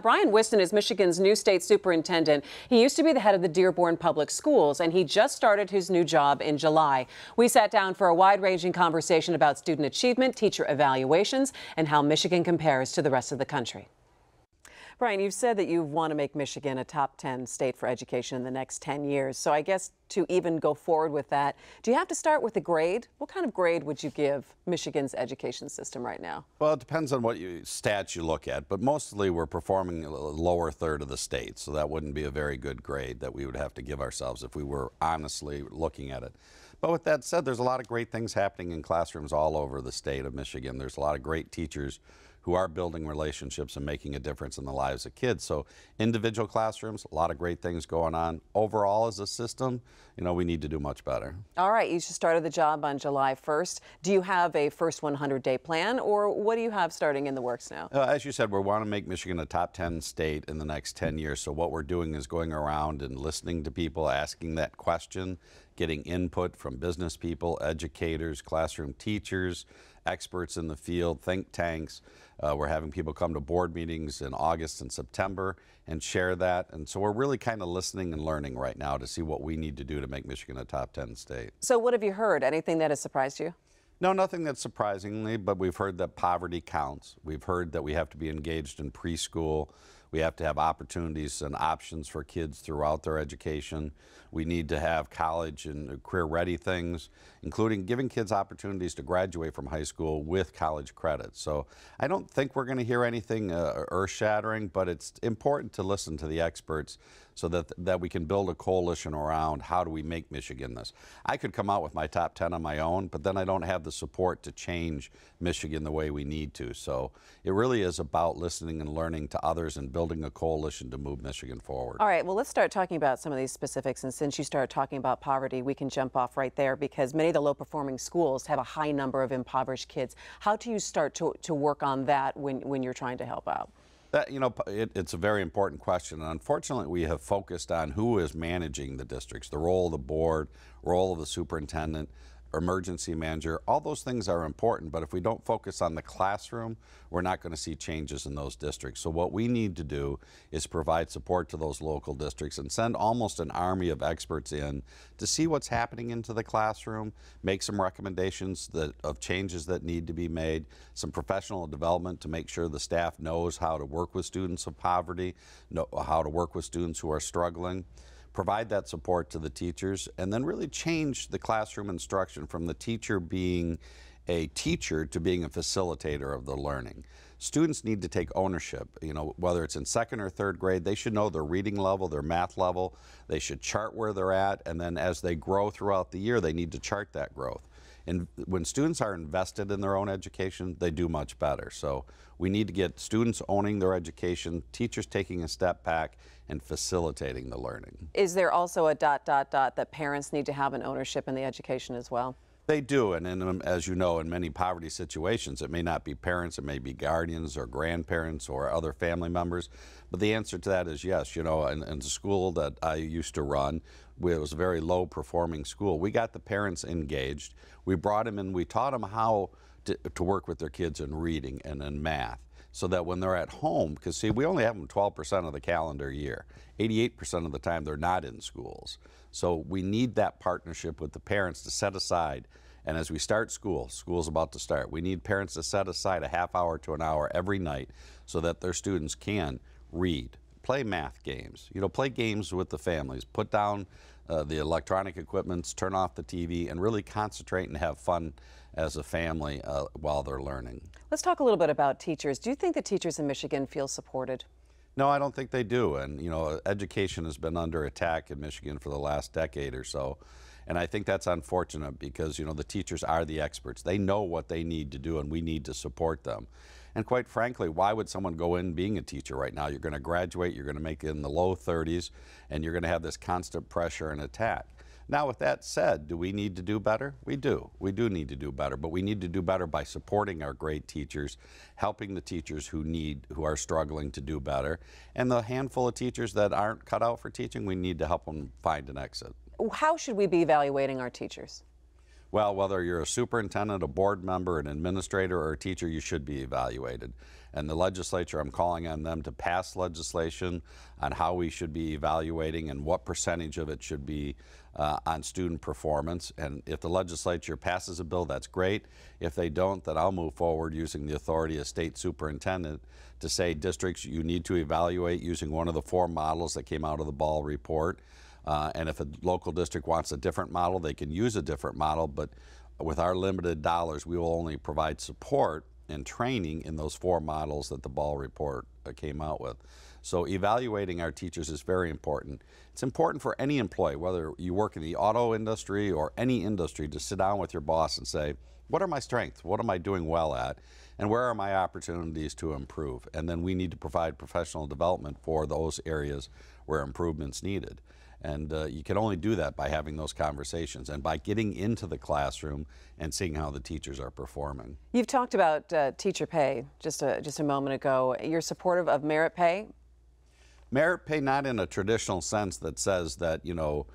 Brian Whiston is Michigan's new state superintendent. He used to be the head of the Dearborn Public Schools, and he just started his new job in July. We sat down for a wide-ranging conversation about student achievement, teacher evaluations, and how Michigan compares to the rest of the country. Brian, you've said that you want to make Michigan a top 10 state for education in the next 10 years. So I guess to even go forward with that, do you have to start with a grade? What kind of grade would you give Michigan's education system right now? Well, it depends on what stats you look at, but mostly we're performing a lower third of the state, so that wouldn't be a very good grade that we would have to give ourselves if we were honestly looking at it. But with that said, there's a lot of great things happening in classrooms all over the state of Michigan. There's a lot of great teachers who are building relationships and making a difference in the lives of kids. So individual classrooms, a lot of great things going on. Overall, as a system, you know, we need to do much better. All right, you just started the job on July 1st. Do you have a first 100-day plan, or what do you have starting in the works now? As you said, we want to make Michigan a top 10 state in the next 10 years. So what we're doing is going around and listening to people, asking that question, getting input from business people, educators, classroom teachers, experts in the field, think tanks. We're having people come to board meetings in August and September and share that. And so we're really kind of listening and learning right now to see what we need to do to make Michigan a top 10 state. So what have you heard? Anything that has surprised you? No, nothing that's surprisingly, but we've heard that poverty counts. We've heard that we have to be engaged in preschool. We have to have opportunities and options for kids throughout their education. We need to have college and career-ready things, including giving kids opportunities to graduate from high school with college credits. So I don't think we're going to hear anything earth-shattering, but it's important to listen to the experts so that we can build a coalition around how do we make Michigan this. I could come out with my top 10 on my own, but then I don't have the support to change Michigan the way we need to. So it really is about listening and learning to others and building a coalition to move Michigan forward. All right, well, let's start talking about some of these specifics. And since you started talking about poverty, we can jump off right there because many of the low-performing schools have a high number of impoverished kids. How do you start to work on that when you're trying to help out? You know, it's a very important question. And unfortunately, we have focused on who is managing the districts, the role of the board, role of the superintendent, emergency manager. All those things are important, but if we don't focus on the classroom, we're not going to see changes in those districts. So what we need to do is provide support to those local districts and send almost an army of experts in to see what's happening into the classroom, make some recommendations of changes that need to be made, some professional development to make sure the staff knows how to work with students of poverty, know how to work with students who are struggling. Provide that support to the teachers, and then really change the classroom instruction from the teacher being a teacher to being a facilitator of the learning. Students need to take ownership. You know, whether it's in second or third grade, they should know their reading level, their math level. They should chart where they're at, and then as they grow throughout the year, they need to chart that growth. And when students are invested in their own education, they do much better. So we need to get students owning their education, teachers taking a step back, and facilitating the learning. Is there also a ... that parents need to have an ownership in the education as well? They do, and as you know, in many poverty situations, it may not be parents, it may be guardians or grandparents or other family members, but the answer to that is yes. You know, in the school that I used to run, it was a very low-performing school. We got the parents engaged. We brought them in, we taught them how to work with their kids in reading and in math, so that when they're at home, because see, we only have them 12% of the calendar year. 88% of the time they're not in schools. So we need that partnership with the parents to set aside, and as we start school's about to start, we need parents to set aside a half hour to an hour every night so that their students can read, play math games, you know, play games with the families, put down the electronic equipments, turn off the TV, and really concentrate and have fun as a family while they're learning. Let's talk a little bit about teachers. Do you think the teachers in Michigan feel supported? No, I don't think they do. And, you know, education has been under attack in Michigan for the last decade or so. And I think that's unfortunate because, you know, the teachers are the experts. They know what they need to do, and we need to support them. And quite frankly, why would someone go in being a teacher right now? You're going to graduate, you're going to make it in the low 30s, and you're going to have this constant pressure and attack. Now, with that said, do we need to do better? We do. We do need to do better, but we need to do better by supporting our great teachers, helping the teachers who are struggling to do better, and the handful of teachers that aren't cut out for teaching, we need to help them find an exit. How should we be evaluating our teachers? Well, whether you're a superintendent, a board member, an administrator, or a teacher, you should be evaluated. And the legislature, I'm calling on them to pass legislation on how we should be evaluating and what percentage of it should be on student performance. And if the legislature passes a bill, that's great. If they don't, then I'll move forward using the authority of state superintendent to say, districts, you need to evaluate using one of the 4 models that came out of the Ball report. And if a local district wants a different model, they can use a different model, but with our limited dollars, we will only provide support and training in those 4 models that the Ball report came out with. So evaluating our teachers is very important. It's important for any employee, whether you work in the auto industry or any industry, to sit down with your boss and say, what are my strengths? What am I doing well at? And where are my opportunities to improve? And then we need to provide professional development for those areas where improvement's needed. And you can only do that by having those conversations and by getting into the classroom and seeing how the teachers are performing. You've talked about teacher pay just a moment ago. You're supportive of merit pay? Merit pay, not in a traditional sense that says that, you know,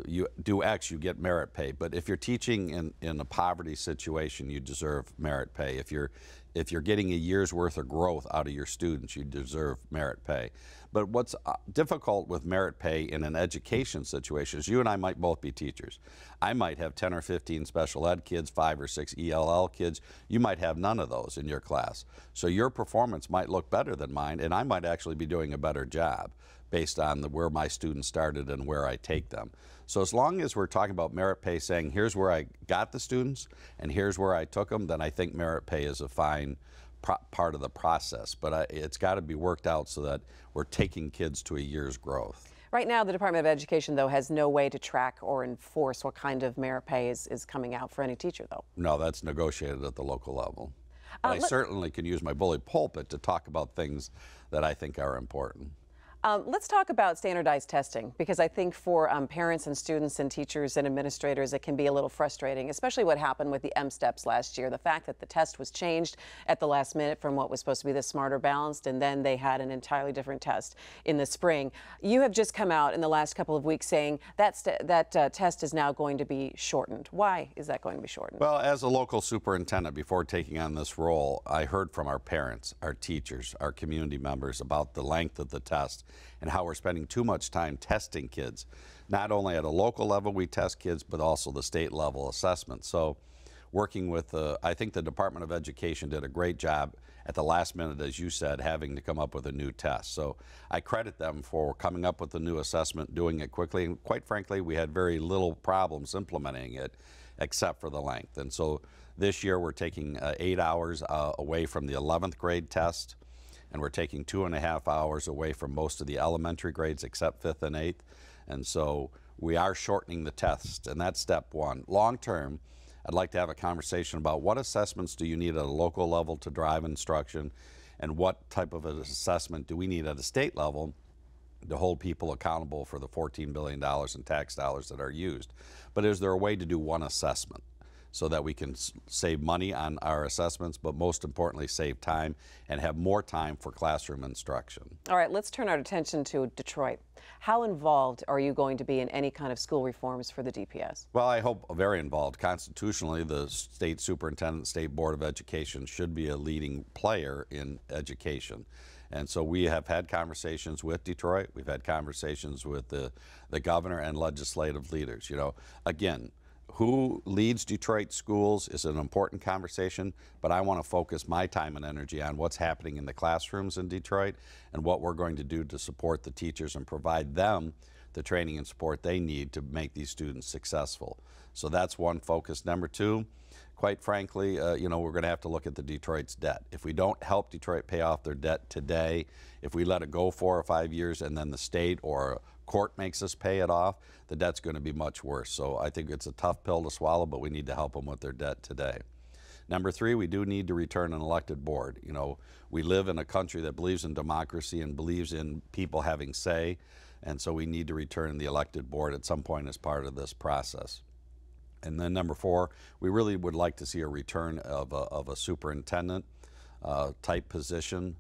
you do X, you get merit pay. But if you're teaching in a poverty situation, you deserve merit pay. If you're getting a year's worth of growth out of your students, you deserve merit pay. But what's difficult with merit pay in an education situation is you and I might both be teachers. I might have 10 or 15 special ed kids, 5 or 6 ELL kids. You might have none of those in your class. So your performance might look better than mine, and I might actually be doing a better job based on where my students started and where I take them. So as long as we're talking about merit pay, saying here's where I got the students and here's where I took them, then I think merit pay is a fine part of the process. But it's got to be worked out so that we're taking kids to a year's growth. Right now, the Department of Education, though, has no way to track or enforce what kind of merit pay is coming out for any teacher, though. No, that's negotiated at the local level. I certainly can use my bully pulpit to talk about things that I think are important. Let's talk about standardized testing, because I think for parents and students and teachers and administrators, it can be a little frustrating, especially what happened with the M-STEPS last year. The fact that the test was changed at the last minute from what was supposed to be the Smarter Balanced, and then they had an entirely different test in the spring. You have just come out in the last couple of weeks saying that test is now going to be shortened. Why is that going to be shortened? Well, as a local superintendent, before taking on this role, I heard from our parents, our teachers, our community members about the length of the test and how we're spending too much time testing kids. Not only at a local level we test kids, but also the state level assessment. So working with, I think the Department of Education did a great job at the last minute, as you said, having to come up with a new test. So I credit them for coming up with the new assessment, doing it quickly, and quite frankly, we had very little problems implementing it except for the length. And so this year we're taking 8 hours away from the 11th grade test, and we're taking 2.5 hours away from most of the elementary grades except 5th and 8th. And so we are shortening the test, and that's step one. Long term, I'd like to have a conversation about what assessments do you need at a local level to drive instruction, and what type of an assessment do we need at a state level to hold people accountable for the $14 billion in tax dollars that are used. But is there a way to do one assessment so that we can save money on our assessments, but most importantly save time and have more time for classroom instruction? All right, let's turn our attention to Detroit. How involved are you going to be in any kind of school reforms for the DPS? Well, I hope very involved. Constitutionally, the state superintendent, state board of education should be a leading player in education. And so we have had conversations with Detroit. We've had conversations with the governor and legislative leaders. You know, again, who leads Detroit schools is an important conversation, but I want to focus my time and energy on what's happening in the classrooms in Detroit and what we're going to do to support the teachers and provide them the training and support they need to make these students successful. So that's one focus. Number two, quite frankly, you know, we're going to have to look at the Detroit's debt. If we don't help Detroit pay off their debt today, if we let it go 4 or 5 years and then the state or court makes us pay it off, the debt's going to be much worse. So I think it's a tough pill to swallow, but we need to help them with their debt today. Number three, we do need to return an elected board. You know, we live in a country that believes in democracy and believes in people having say, and so we need to return the elected board at some point as part of this process. And then number four, we really would like to see a return of a superintendent type position,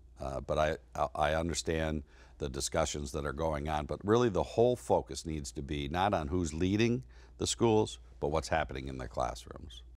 but I understand the discussions that are going on, but really the whole focus needs to be not on who's leading the schools, but what's happening in their classrooms.